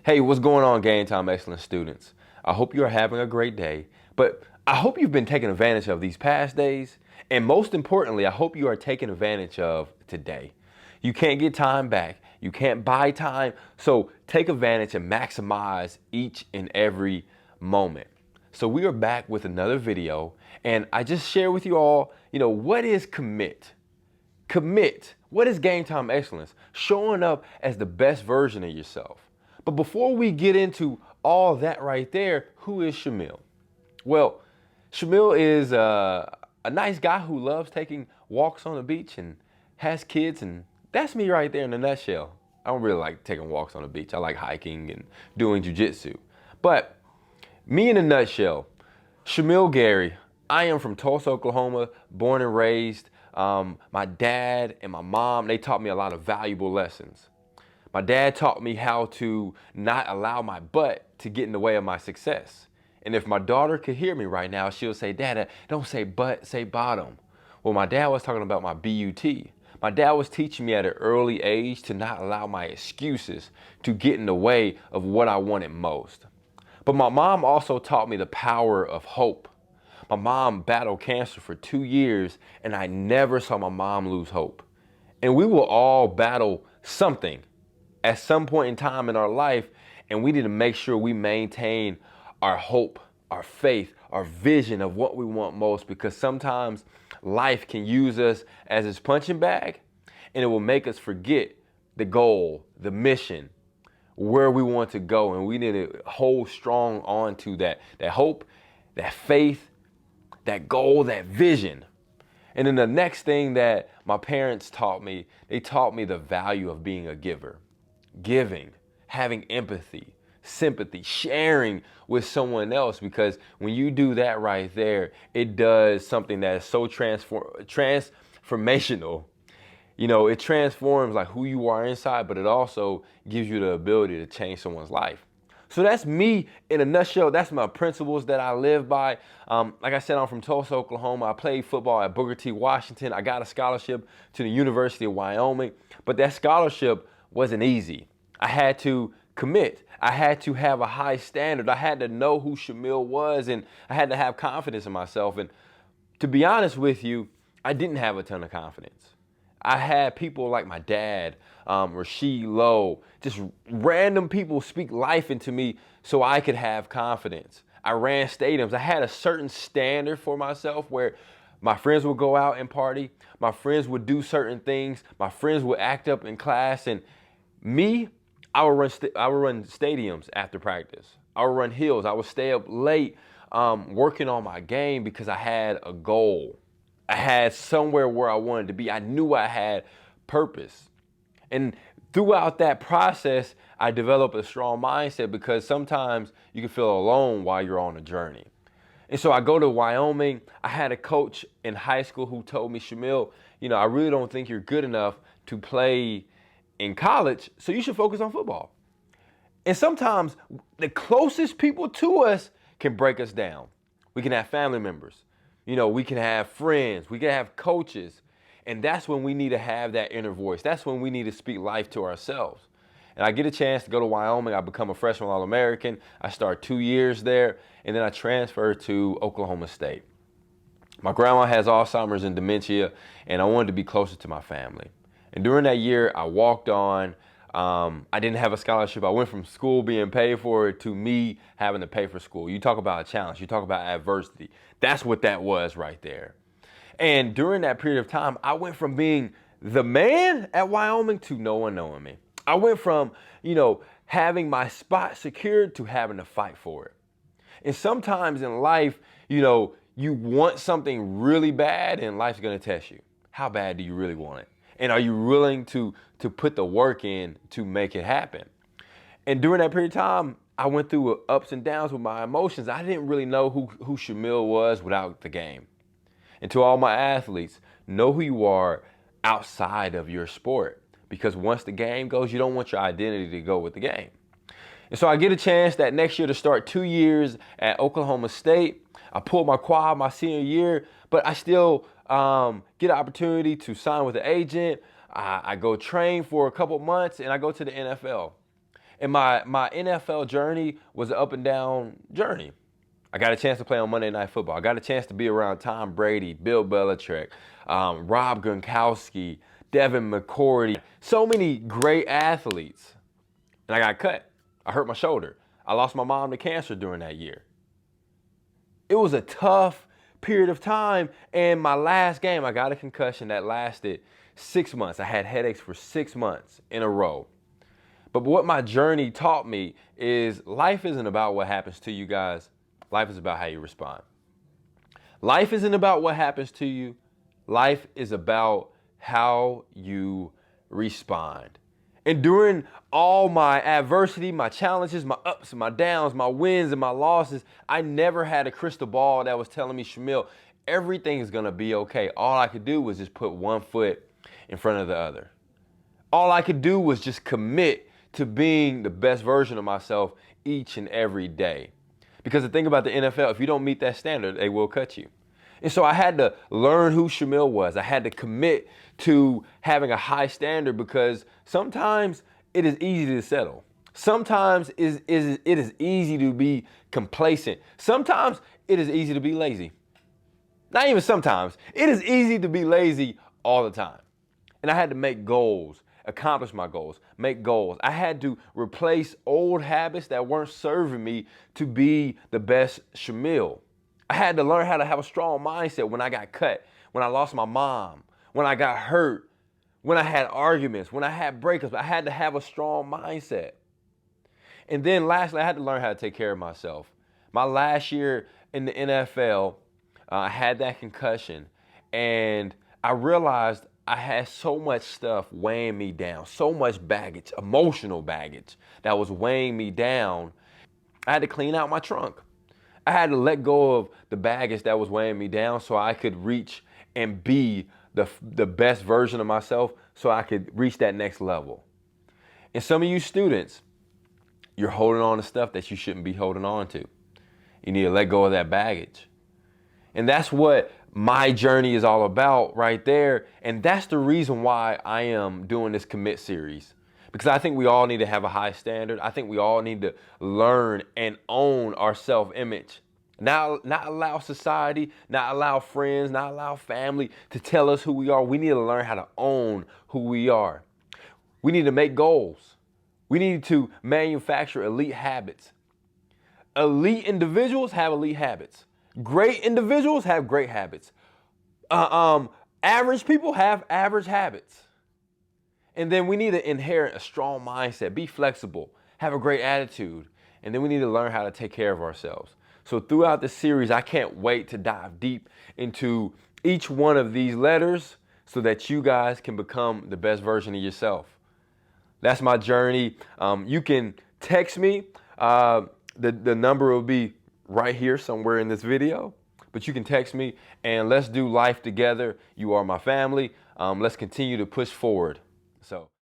Hey, what's going on, Game Time Excellence students? I hope you're having a great day, but I hope you've been taking advantage of these past days, and most importantly, I hope you are taking advantage of today. You can't get time back. You can't buy time, so take advantage and maximize each and every moment. So we are back with another video, and I just share with you all, what is commit? Commit. What is game time excellence? Showing up as the best version of yourself. But before we get into all that right there, who is Shamil? Well, Shamil is a nice guy who loves taking walks on the beach and has kids, and that's me right there in a nutshell. I don't really like taking walks on the beach. I like hiking and doing jujitsu. But me in a nutshell, Shamil Gary. I am from Tulsa, Oklahoma, born and raised. My dad and my mom, they taught me a lot of valuable lessons. My dad taught me how to not allow my butt to get in the way of my success. And if my daughter could hear me right now, she'll say, Dad, don't say butt, say bottom. Well, my dad was talking about my BUT. My dad was teaching me at an early age to not allow my excuses to get in the way of what I wanted most. But my mom also taught me the power of hope. My mom battled cancer for 2 years, and I never saw my mom lose hope. And we will all battle something at some point in time in our life, and we need to make sure we maintain our hope, our faith, our vision of what we want most, because sometimes life can use us as its punching bag, and it will make us forget the goal, the mission, where we want to go, and we need to hold strong on to that hope, that faith, that goal, that vision. And then the next thing that my parents taught me, they taught me the value of being a giver. Giving, having empathy, sympathy, sharing with someone else, because when you do that right there, it does something that is so transformational. It transforms like who you are inside, but it also gives you the ability to change someone's life. So that's me in a nutshell. That's my principles that I live by. Like I said, I'm from Tulsa, Oklahoma. I played football at Booker T. Washington. I got a scholarship to the University of Wyoming, but that scholarship wasn't easy. I had to commit. I had to have a high standard. I had to know who Shamil was, and I had to have confidence in myself. And to be honest with you, I didn't have a ton of confidence. I had people like my dad, Rasheed Lowe, just random people speak life into me so I could have confidence. I ran stadiums. I had a certain standard for myself where my friends would go out and party. My friends would do certain things. My friends would act up in class. And me, I would run stadiums after practice. I would run hills. I would stay up late working on my game because I had a goal. I had somewhere where I wanted to be. I knew I had purpose. And throughout that process, I developed a strong mindset, because sometimes you can feel alone while you're on a journey. And so I go to Wyoming. I had a coach in high school who told me, Shamil, I really don't think you're good enough to play in college, so you should focus on football. And sometimes the closest people to us can break us down. We can have family members. We can have friends, we can have coaches, and that's when we need to have that inner voice. That's when we need to speak life to ourselves. And I get a chance to go to Wyoming. I become a freshman All-American. I start 2 years there, and then I transfer to Oklahoma State. My grandma has Alzheimer's and dementia, and I wanted to be closer to my family. And during that year, I walked on. I didn't have a scholarship. I went from school being paid for to me having to pay for school. You talk about a challenge. You talk about adversity. That's what that was right there. And during that period of time, I went from being the man at Wyoming to no one knowing me. I went from, having my spot secured to having to fight for it. And sometimes in life, you want something really bad, and life's going to test you. How bad do you really want it? And are you willing to put the work in to make it happen? And during that period of time, I went through ups and downs with my emotions. I didn't really know who Shamil was without the game. And to all my athletes, know who you are outside of your sport. Because once the game goes, you don't want your identity to go with the game. And so I get a chance that next year to start 2 years at Oklahoma State. I pulled my quad my senior year, but I still get an opportunity to sign with an agent. I go train for a couple months, and I go to the NFL. And my NFL journey was an up and down journey. I got a chance to play on Monday Night Football. I got a chance to be around Tom Brady, Bill Belichick, Rob Gronkowski, Devin McCourty, so many great athletes. And I got cut. I hurt my shoulder. I lost my mom to cancer during that year. It was a tough period of time. And my last game, I got a concussion that lasted 6 months. I had headaches for 6 months in a row. But what my journey taught me is life isn't about what happens to you guys. Life is about how you respond. Life isn't about what happens to you. Life is about how you respond. And during all my adversity, my challenges, my ups and my downs, my wins and my losses, I never had a crystal ball that was telling me, Shamil, everything's gonna be okay. All I could do was just put one foot in front of the other. All I could do was just commit to being the best version of myself each and every day. Because the thing about the NFL, if you don't meet that standard, they will cut you. And so I had to learn who Shamil was. I had to commit to having a high standard because sometimes it is easy to settle. Sometimes it is easy to be complacent. Sometimes it is easy to be lazy. Not even sometimes. It is easy to be lazy all the time. And I had to make goals, accomplish my goals, make goals. I had to replace old habits that weren't serving me to be the best Shamil. I had to learn how to have a strong mindset when I got cut, when I lost my mom, when I got hurt, when I had arguments, when I had breakups. I had to have a strong mindset. And then lastly, I had to learn how to take care of myself. My last year in the NFL, I had that concussion, and I realized I had so much stuff weighing me down, so much baggage, emotional baggage that was weighing me down. I had to clean out my trunk. I had to let go of the baggage that was weighing me down so I could reach and be the best version of myself so I could reach that next level. And some of you students, you're holding on to stuff that you shouldn't be holding on to. You need to let go of that baggage. And that's what my journey is all about right there. And that's the reason why I am doing this Commit series. Because I think we all need to have a high standard. I think we all need to learn and own our self-image. Not allow society, not allow friends, not allow family to tell us who we are. We need to learn how to own who we are. We need to make goals. We need to manufacture elite habits. Elite individuals have elite habits. Great individuals have great habits. Average people have average habits. And then we need to inherit a strong mindset, be flexible, have a great attitude. And then we need to learn how to take care of ourselves. So throughout this series, I can't wait to dive deep into each one of these letters so that you guys can become the best version of yourself. That's my journey. You can text me. The number will be right here somewhere in this video. But you can text me and let's do life together. You are my family. Let's continue to push forward. So.